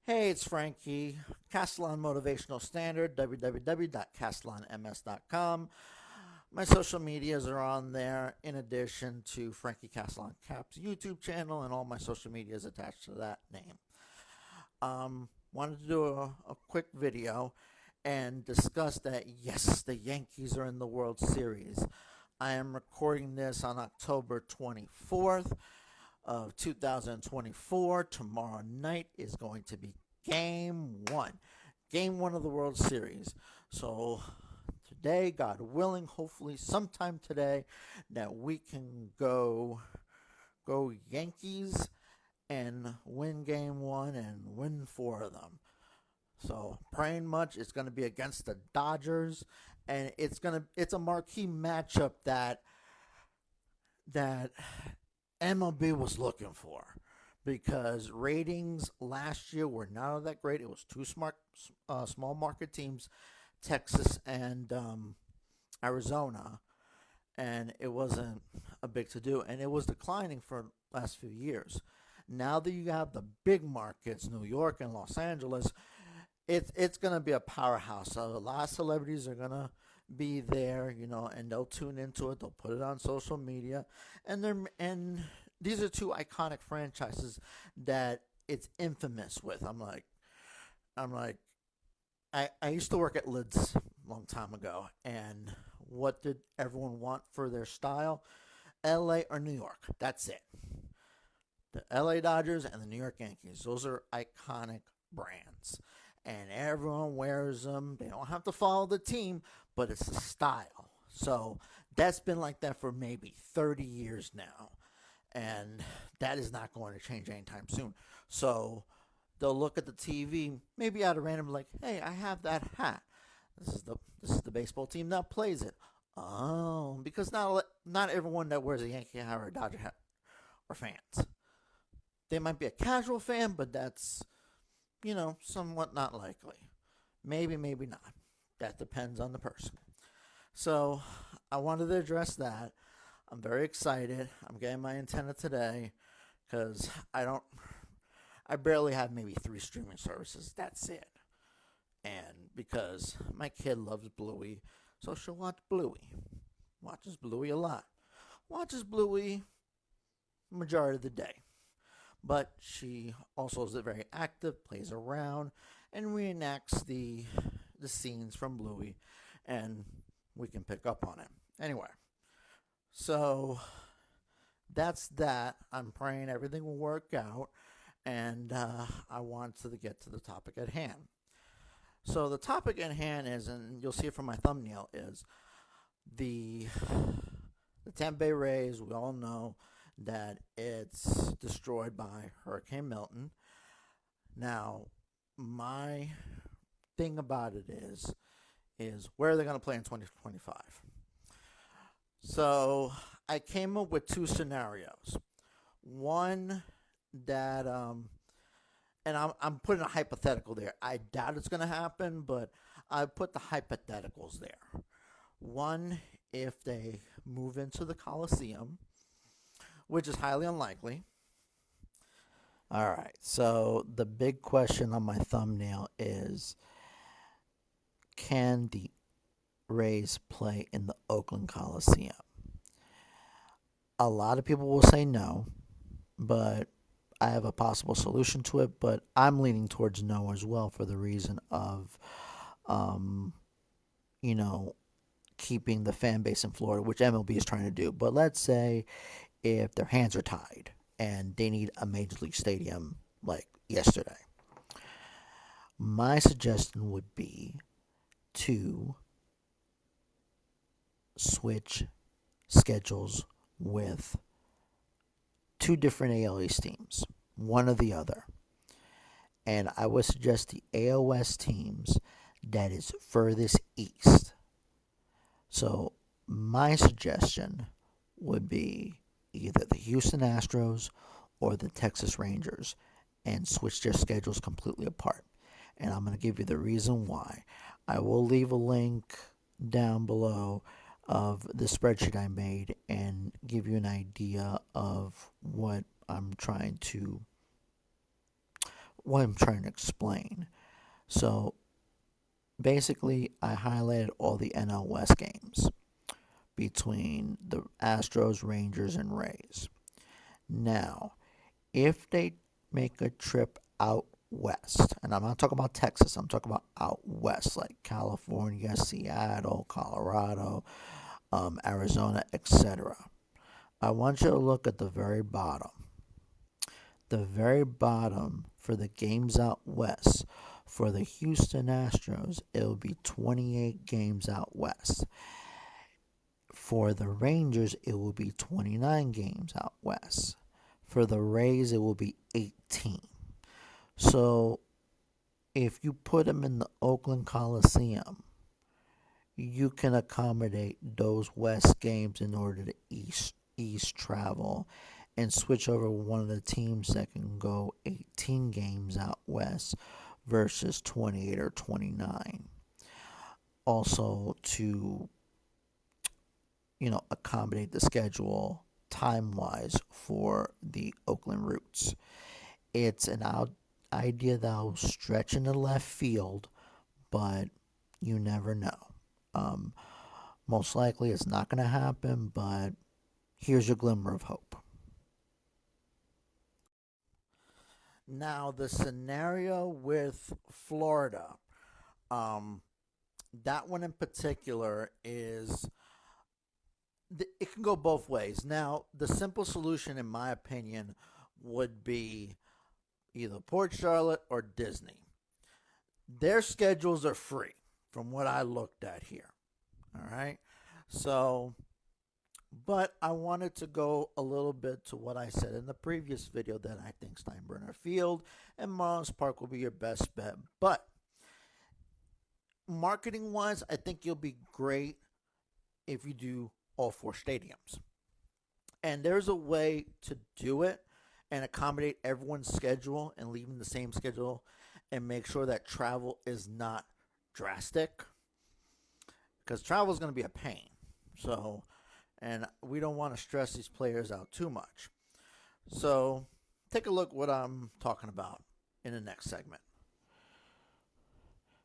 Hey, it's Frankie, Castellan Motivational Standard, www.castellanms.com. My social medias are on there, in addition to Frankie Castellan Cap's YouTube channel, and all my social medias attached to that name. Wanted to do a quick video and discuss that yes, the Yankees are in the World Series. I am recording this on October 24th of 2024. Tomorrow night is going to be game one. Game one of the World Series. So today, God willing, hopefully sometime today, that we can go Yankees and win game one and win four of them. So praying much it's going to be against the Dodgers, and it's a marquee matchup that MLB was looking for, because ratings last year were not all that great. It was two small market teams, Texas and Arizona, and it wasn't a big to do, and it was declining for the last few years. Now that you have the big markets, New York and Los Angeles, it's gonna be a powerhouse. So a lot of celebrities are gonna be there, and they'll tune into it. They'll put it on social media, and these are two iconic franchises that it's infamous with. I'm like, I used to work at Lids a long time ago, and what did everyone want for their style? L.A. or New York. That's it. The L.A. Dodgers and the New York Yankees. Those are iconic brands, and everyone wears them. They don't have to follow the team, but it's the style. So that's been like that for maybe 30 years now, and that is not going to change anytime soon. So they'll look at the TV, maybe out of random, like, "Hey, I have that hat. This is the baseball team that plays it." Oh, because not everyone that wears a Yankee hat or a Dodger hat are fans. They might be a casual fan, but that's somewhat not likely. Maybe, maybe not. That depends on the person. So I wanted to address that. I'm very excited. I'm getting my antenna today because I barely have maybe 3 streaming services. That's it. And because my kid loves Bluey, so she'll watch Bluey. Watches Bluey a lot. Watches Bluey majority of the day. But she also is very active, plays around, and reenacts the scenes from Bluey, and we can pick up on it. Anyway, so that's that. I'm praying everything will work out, and I want to get to the topic at hand. So the topic at hand is, and you'll see it from my thumbnail, is the the Tampa Bay Rays. We all know that it's destroyed by Hurricane Milton. Now, my thing about it is where are they going to play in 2025? So I came up with 2 scenarios. One that and I'm putting a hypothetical there. I doubt it's going to happen, but I put the hypotheticals there. One, if they move into the Coliseum, which is highly unlikely. All right. So the big question on my thumbnail is, can the Rays play in the Oakland Coliseum? A lot of people will say no, but I have a possible solution to it, but I'm leaning towards no as well, for the reason of, um, you know, keeping the fan base in Florida, which MLB is trying to do. But let's say if their hands are tied and they need a major league stadium like yesterday, my suggestion would be to switch schedules with 2 different AL East teams, one or the other. And I would suggest the AOS teams that is furthest east. So my suggestion would be either the Houston Astros or the Texas Rangers, and switch their schedules completely apart. And I'm going to give you the reason why. I will leave a link down below of the spreadsheet I made and give you an idea of what I'm trying to what I'm trying to explain. So basically, I highlighted all the NL West games between the Astros, Rangers, and Rays. Now, if they make a trip out west, and I'm not talking about Texas, I'm talking about out west, like California, Seattle, Colorado, Arizona, etc. I want you to look at the very bottom. The very bottom for the games out west. For the Houston Astros, it will be 28 games out west. For the Rangers, it will be 29 games out west. For the Rays, it will be 18. So if you put them in the Oakland Coliseum, you can accommodate those West games in order to East travel and switch over one of the teams that can go 18 games out West versus 28 or 29. Also to accommodate the schedule time wise for the Oakland Roots. It's an idea that'll stretch in the left field, but you never know. Um, Most likely it's not going to happen, but here's your glimmer of hope. Now, the scenario with Florida, um, that one in particular is it can go both ways. Now, the simple solution, in my opinion, would be either Port Charlotte or Disney. Their schedules are free, from what I looked at here. All right. So, but I wanted to go a little bit to what I said in the previous video that I think Steinbrenner Field and Marlins Park will be your best bet. But marketing wise, I think you'll be great if you do all four stadiums. And there's a way to do it and accommodate everyone's schedule and leaving the same schedule and make sure that travel is not drastic, because travel is going to be a pain. So, and we don't want to stress these players out too much. So, take a look what I'm talking about in the next segment.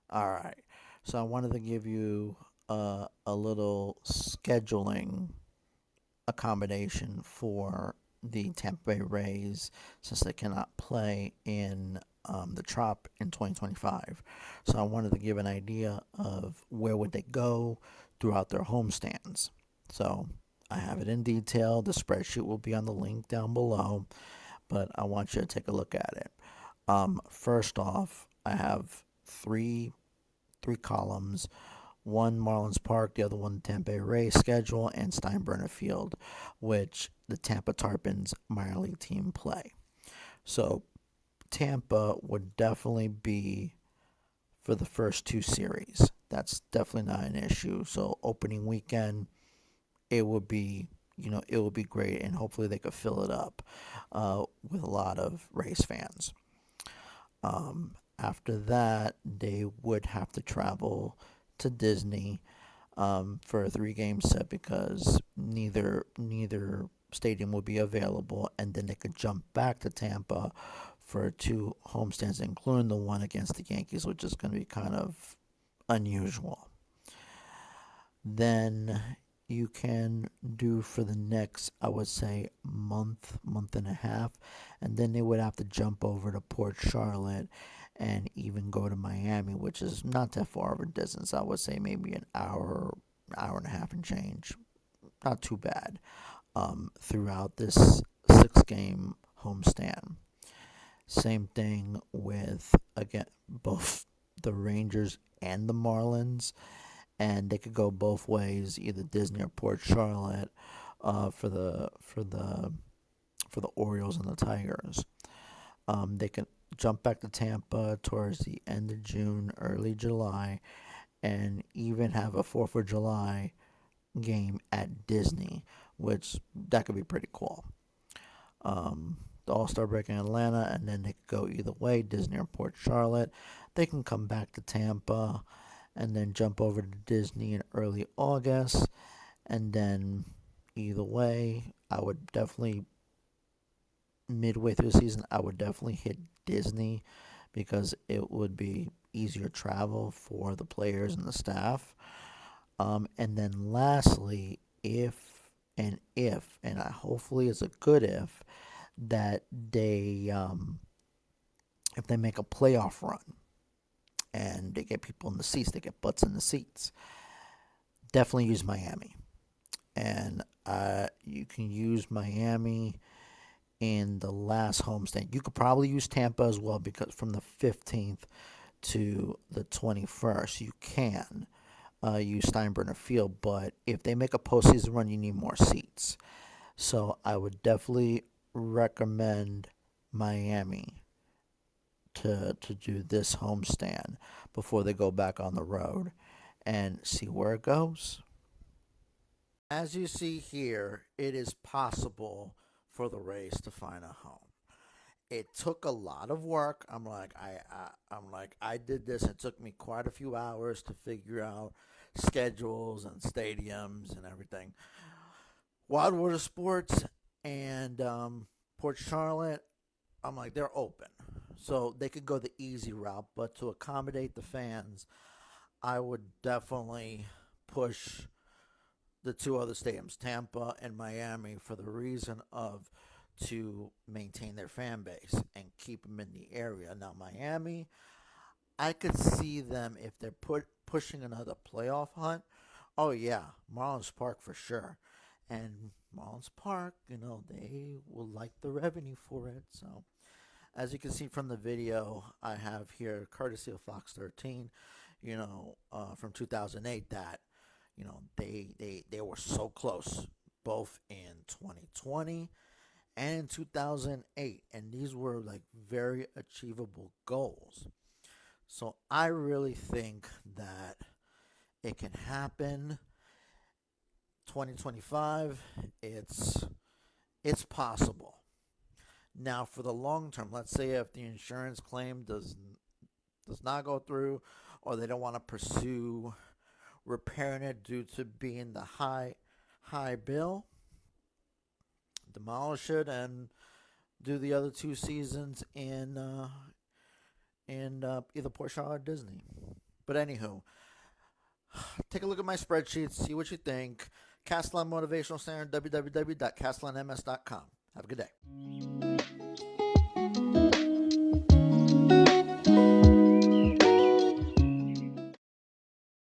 All right. So, I wanted to give you a little scheduling accommodation for the Tampa Bay Rays since they cannot play in the Trop in 2025. So I wanted to give an idea of where would they go throughout their homestands. So I have it in detail. The spreadsheet will be on the link down below, but I want you to take a look at it. First off, I have three columns. One Marlins Park, the other one Tampa Bay Rays schedule, and Steinbrenner Field, which the Tampa Tarpons minor league team play. So Tampa would definitely be for the first two series. That's definitely not an issue. So opening weekend, it would be it would be great, and hopefully they could fill it up with a lot of Rays fans. After that, they would have to travel to Disney for a 3-game set because neither stadium would be available, and then they could jump back to Tampa for 2 homestands, including the one against the Yankees, which is going to be kind of unusual. Then you can do for the next, I would say, month and a half, and then they would have to jump over to Port Charlotte and even go to Miami, which is not that far of a distance. I would say maybe an hour and a half and change. Not too bad throughout this 6-game homestand. Same thing with, again, both the Rangers and the Marlins, and they could go both ways, either Disney or Port Charlotte, for the Orioles and the Tigers. They can jump back to Tampa towards the end of June, early July, and even have a 4th of July game at Disney, which that could be pretty cool. The All-Star break in Atlanta, and then they could go either way, Disney or Port Charlotte. They can come back to Tampa and then jump over to Disney in early August, and then either way, I would definitely midway through the season, I would definitely hit Disney because it would be easier travel for the players and the staff. And then lastly, and I hopefully it's a good that if they make a playoff run and they get people in the seats, they get butts in the seats. Definitely use Miami, and you can use Miami in the last homestand. You could probably use Tampa as well because from the 15th to the 21st, you can use Steinbrenner Field. But if they make a postseason run, you need more seats. So I would definitely recommend Miami to do this homestand before they go back on the road and see where it goes. As you see here, it is possible for the Rays to find a home. It took a lot of work. I did this. It took me quite a few hours to figure out schedules and stadiums and everything. Wildwater Sports and Port Charlotte, I'm like, they're open. So they could go the easy route, but to accommodate the fans, I would definitely push the two other stadiums, Tampa and Miami, for the reason of to maintain their fan base and keep them in the area. Now, Miami, I could see them if they're pushing another playoff hunt. Oh yeah, Marlins Park for sure, and Marlins Park, they will like the revenue for it. So, as you can see from the video I have here, courtesy of Fox 13, from 2008, that they were so close, both in 2020 and in 2008, and these were like very achievable goals. So I really think that it can happen. 2025, it's possible. Now for the long term, let's say if the insurance claim does not go through, or they don't want to pursue repairing it due to being the high bill, demolish it and do the other two seasons in either Port Charlotte or Disney. But anywho, take a look at my spreadsheets, see what you think. Castellan Motivational Center, www.castellanms.com. Have a good day.